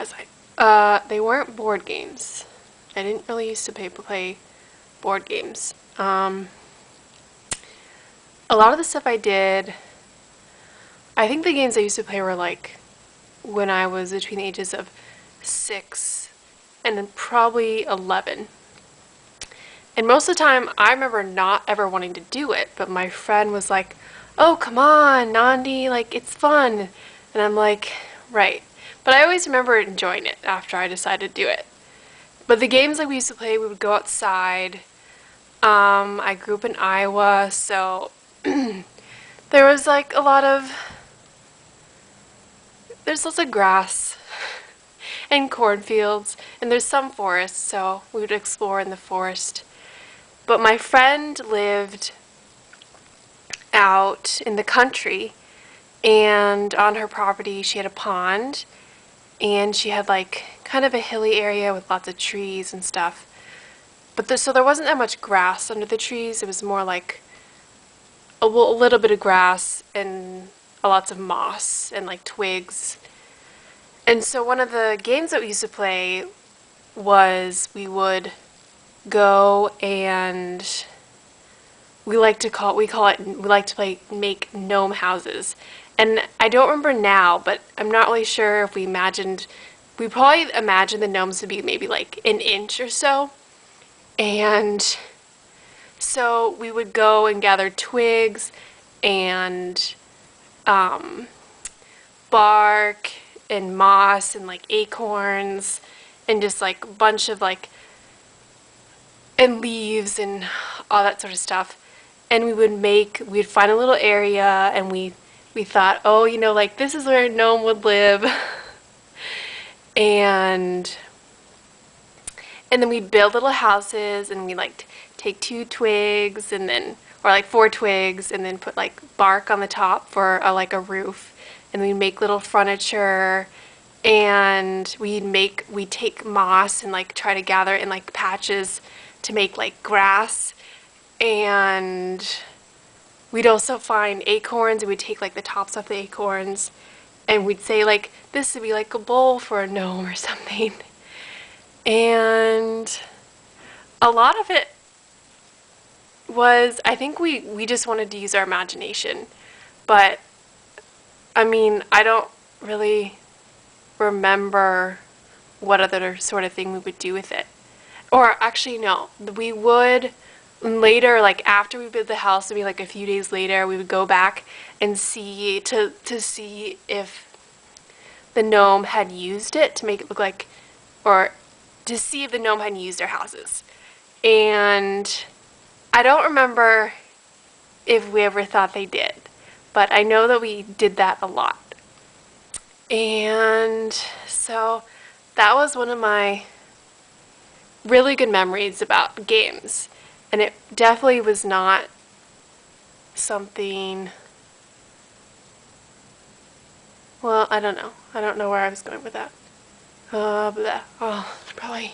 was I? They weren't board games. I didn't really used to play board games. A lot of the stuff I did, I think the games I used to play were like when I was between the ages of 6 and then probably 11. And most of the time, I remember not ever wanting to do it, but my friend was like, oh, come on, Nandi, like, it's fun. And I'm like, right. But I always remember enjoying it after I decided to do it. But the games like we used to play, we would go outside. I grew up in Iowa, so there was like there's lots of grass and cornfields, and there's some forests, so we would explore in the forest. But my friend lived out in the country, and on her property she had a pond, and she had like kind of a hilly area with lots of trees and stuff. But so there wasn't that much grass under the trees. It was more like a little bit of grass and lots of moss and like twigs. And so one of the games that we used to play was we would go and we like to play make gnome houses. And I don't remember now, but I'm not really sure if we probably imagined the gnomes to be maybe like an inch or so. And so we would go and gather twigs and bark and moss and like acorns and just like a bunch of like and leaves and all that sort of stuff. And we'd find a little area, and we thought, oh, like this is where a gnome would live. and then we'd build little houses, and we'd like take 2 twigs and then, or like 4 twigs, and then put like bark on the top for like a roof. And we'd make little furniture, and we'd take moss and like try to gather it in like patches to make like grass. And we'd also find acorns, and we'd take like the tops off the acorns, and we'd say like this would be like a bowl for a gnome or something. And a lot of it was, I think we just wanted to use our imagination. But I mean, I don't really remember what other sort of thing we would do with it. Or actually, no, we would later, like after we built the house, maybe like a few days later, we would go back and see to see if the gnome had used it to make it look like, or to see if the gnome had used our houses. And I don't remember if we ever thought they did, but I know that we did that a lot. And so that was one of my really good memories about games. And it definitely was not something, well, I don't know. I don't know where I was going with that. Probably